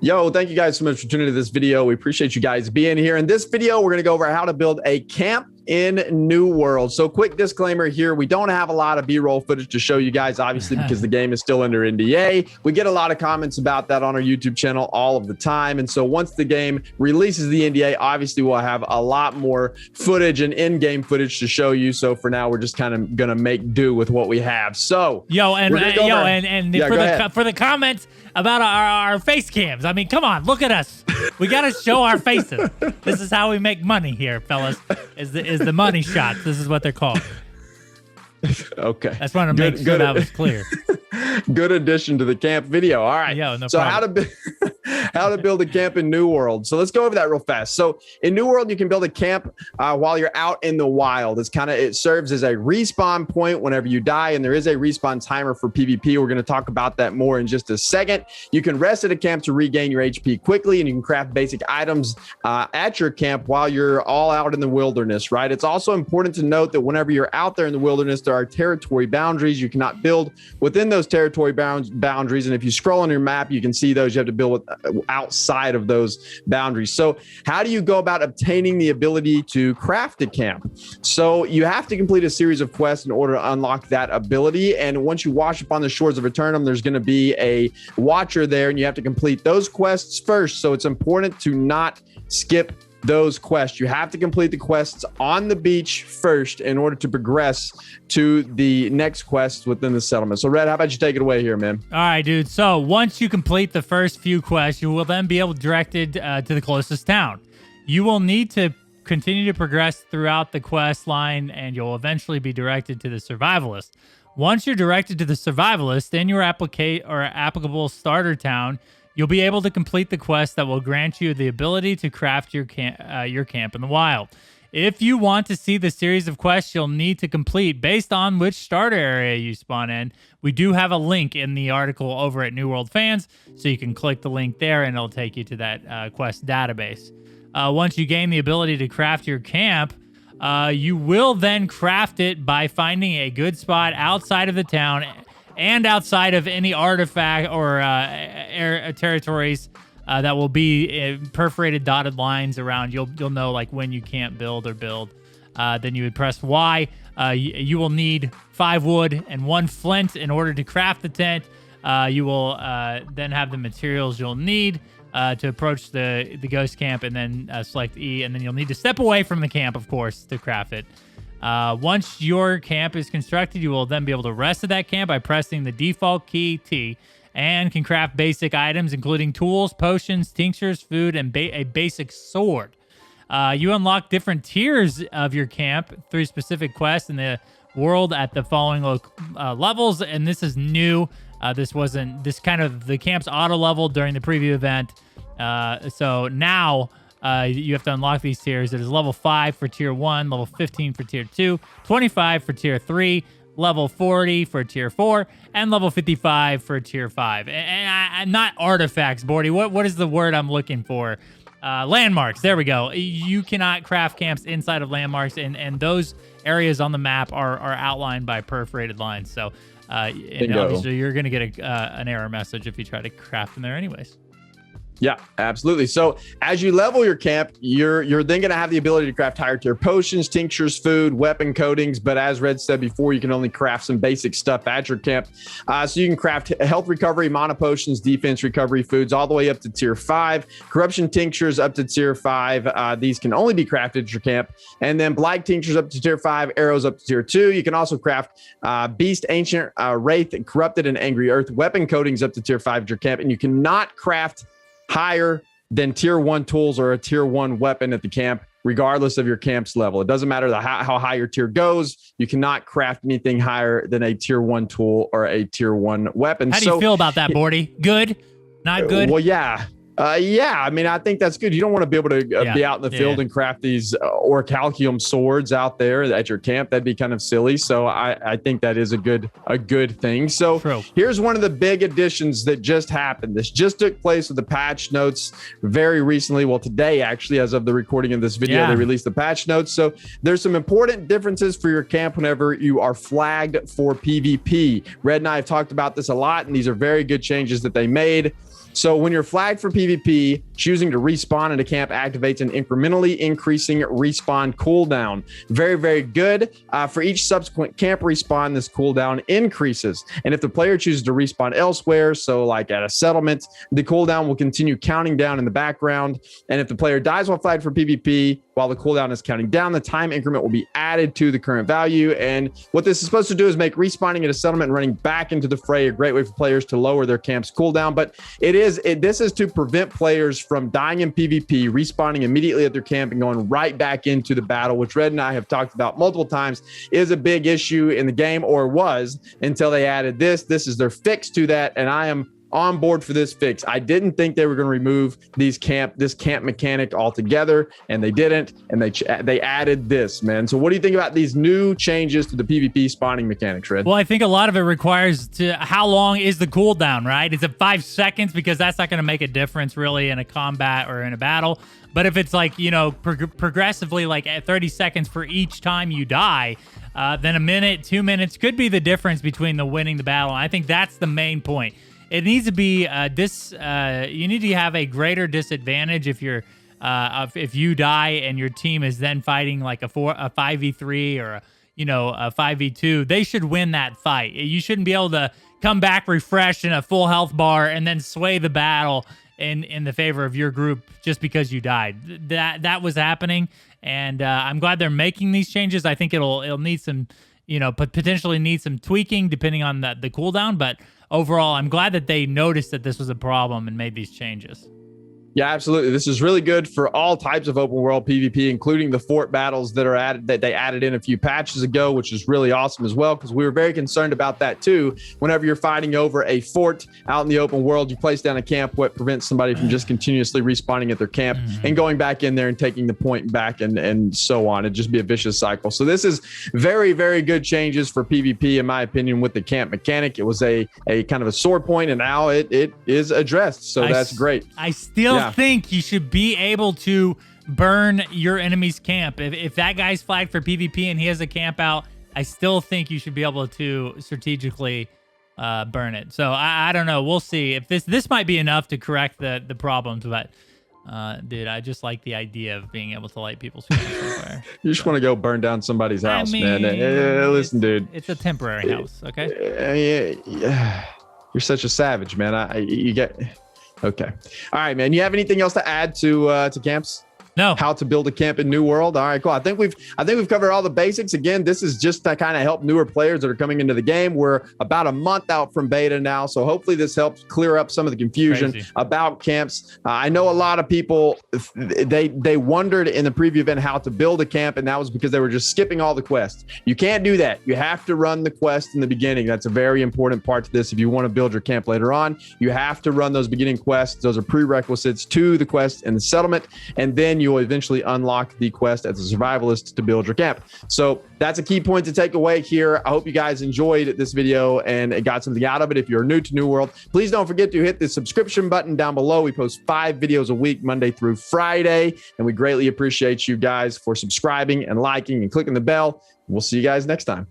Yo, thank you guys so much for tuning into this video. We appreciate you guys being here. In this video, we're going to go over how to build a camp in New World. So quick disclaimer here, we don't have a lot of B-roll footage to show you guys, obviously, because the game is still under NDA. We get a lot of comments about that on our YouTube channel all of the time. And so once the game releases the NDA, obviously we'll have a lot more footage and in-game footage to show you. So for now, we're just kind of going to make do with what we have. So for the comments about our face cams. I mean, come on, look at us. We got to show our faces. This is how we make money here, fellas. Is the money shots. This is what they're called. Okay. That's want to make sure that was clear. Good addition to the camp video. All right. Yo, no so problem. how to build a camp in New World. So let's go over that real fast. So in New World, you can build a camp while you're out in the wild. It serves as a respawn point whenever you die, and there is a respawn timer for PvP. We're going to talk about that more in just a second. You can rest at a camp to regain your HP quickly, and you can craft basic items at your camp while you're all out in the wilderness, right? It's also important to note that whenever you're out there in the wilderness, there are territory boundaries. You cannot build within those territory boundaries, and if you scroll on your map, you can see those. You have to build outside of those boundaries. So how do you go about obtaining the ability to craft a camp? So you have to complete a series of quests in order to unlock that ability. And once you wash upon the shores of Aeternum, there's going to be a watcher there, and you have to complete those quests first. So it's important to not skip those quests. You have to complete the quests on the beach first in order to progress to the next quest within the settlement. So Red, how about you take it away here, man? All right, dude. So once you complete the first few quests, you will then be able to directed to the closest town. You will need to continue to progress throughout the quest line, and you'll eventually be directed to the survivalist. Once you're directed to the survivalist in your applicable starter town, you'll be able to complete the quest that will grant you the ability to craft your camp in the wild. If you want to see the series of quests you'll need to complete based on which starter area you spawn in, we do have a link in the article over at New World Fans, so you can click the link there and it'll take you to that quest database. Once you gain the ability to craft your camp, you will then craft it by finding a good spot outside of the town and outside of any artifact or territories that will be perforated dotted lines around. You'll know like when you can't build or build. Then you would press Y. You will need 5 wood and 1 flint in order to craft the tent. You will then have the materials you'll need to approach the ghost camp, and then select E, and then you'll need to step away from the camp, of course, to craft it. Once your camp is constructed, you will then be able to rest at that camp by pressing the default key T, and can craft basic items, including tools, potions, tinctures, food, and a basic sword. You unlock different tiers of your camp through specific quests in the world at the following levels, and this is new. The camp's auto level during the preview event. So now you have to unlock these tiers. It is level 5 for tier 1, level 15 for tier 2, 25 for tier 3, level 40 for tier 4, and level 55 for tier 5. And not artifacts, Bordy. What is the word I'm looking for? Landmarks. There we go. You cannot craft camps inside of landmarks, and those areas on the map are outlined by perforated lines. So and obviously you're going to get an error message if you try to craft them there anyways. Yeah, absolutely. So as you level your camp, you're then going to have the ability to craft higher tier potions, tinctures, food, weapon coatings. But as Red said before, you can only craft some basic stuff at your camp. So you can craft health recovery, mana potions, defense recovery foods, all the way up to tier 5. Corruption tinctures up to tier 5. These can only be crafted at your camp. And then blight tinctures up to tier 5, arrows up to tier 2. You can also craft beast, ancient, wraith, corrupted, and angry earth weapon coatings up to tier 5 at your camp. And you cannot craft higher than tier 1 tools or a tier 1 weapon at the camp, regardless of your camp's level. It doesn't matter how high your tier goes. You cannot craft anything higher than a tier 1 tool or a tier 1 weapon. How do you feel about that, Bordy? Good? Not good? Well, yeah. I mean, I think that's good. You don't want to be able to be out in the field and craft these orichalcum swords out there at your camp. That'd be kind of silly. So I think that is a good thing. So here's one of the big additions that just happened. This just took place with the patch notes very recently. Well, today, actually, as of the recording of this video, they released the patch notes. So there's some important differences for your camp whenever you are flagged for PvP. Red and I have talked about this a lot, and these are very good changes that they made. So when you're flagged for PvP, choosing to respawn in a camp activates an incrementally increasing respawn cooldown. Very, very good. For each subsequent camp respawn, this cooldown increases. And if the player chooses to respawn elsewhere, so like at a settlement, the cooldown will continue counting down in the background. And if the player dies while flagged for PvP, while the cooldown is counting down, the time increment will be added to the current value. And what this is supposed to do is make respawning at a settlement and running back into the fray a great way for players to lower their camp's cooldown. But this is to prevent players from dying in PvP, respawning immediately at their camp and going right back into the battle, which Red and I have talked about multiple times is a big issue in the game, or was, until they added this. This is their fix to that, and I am on board for this fix. I didn't think they were going to remove this camp mechanic altogether, and they didn't, and they added this, man. So what do you think about these new changes to the PvP spawning mechanics, Red? Well, I think a lot of it requires how long is the cooldown, right? Is it 5 seconds? Because that's not going to make a difference really in a combat or in a battle. But if it's like, progressively like at 30 seconds for each time you die, then a minute, 2 minutes could be the difference between winning the battle. And I think that's the main point. It needs to be you need to have a greater disadvantage if you're if you die and your team is then fighting like a 5v3 or a 5v2. They should win that fight. You shouldn't be able to come back refreshed in a full health bar and then sway the battle in the favor of your group just because you died. That was happening, and I'm glad they're making these changes. I think it'll need some potentially need some tweaking depending on the cooldown, but overall, I'm glad that they noticed that this was a problem and made these changes. Yeah, absolutely. This is really good for all types of open world PvP, including the fort battles that they added in a few patches ago, which is really awesome as well, because we were very concerned about that too. Whenever you're fighting over a fort out in the open world, you place down a camp, what prevents somebody from just continuously respawning at their camp and going back in there and taking the point back and so on. It'd just be a vicious cycle. So this is very, very good changes for PvP, in my opinion, with the camp mechanic. It was a kind of a sore point, and now it is addressed. So that's great. I still think you should be able to burn your enemy's camp. If that guy's flagged for PvP and he has a camp out, I still think you should be able to strategically burn it. So I don't know. We'll see. If this might be enough to correct the problems, but dude, I just like the idea of being able to light people's camps on fire. You just want to go burn down somebody's house, man. Listen, dude. It's a temporary house, okay? Yeah. You're such a savage, man. You get... Okay. All right, man. You have anything else to add to camps? No. How to build a camp in New World. All right, cool. I think we've covered all the basics. Again, this is just to kind of help newer players that are coming into the game. We're about a month out from beta now, so hopefully this helps clear up some of the confusion about camps. I know a lot of people, they wondered in the preview event how to build a camp, and that was because they were just skipping all the quests. You can't do that. You have to run the quest in the beginning. That's a very important part to this. If you want to build your camp later on, you have to run those beginning quests. Those are prerequisites to the quest and the settlement, and then you'll eventually unlock the quest as a survivalist to build your camp. So that's a key point to take away here. I hope you guys enjoyed this video and got something out of it. If you're new to New World, please don't forget to hit the subscription button down below. We post 5 videos a week, Monday through Friday, and we greatly appreciate you guys for subscribing and liking and clicking the bell. We'll see you guys next time.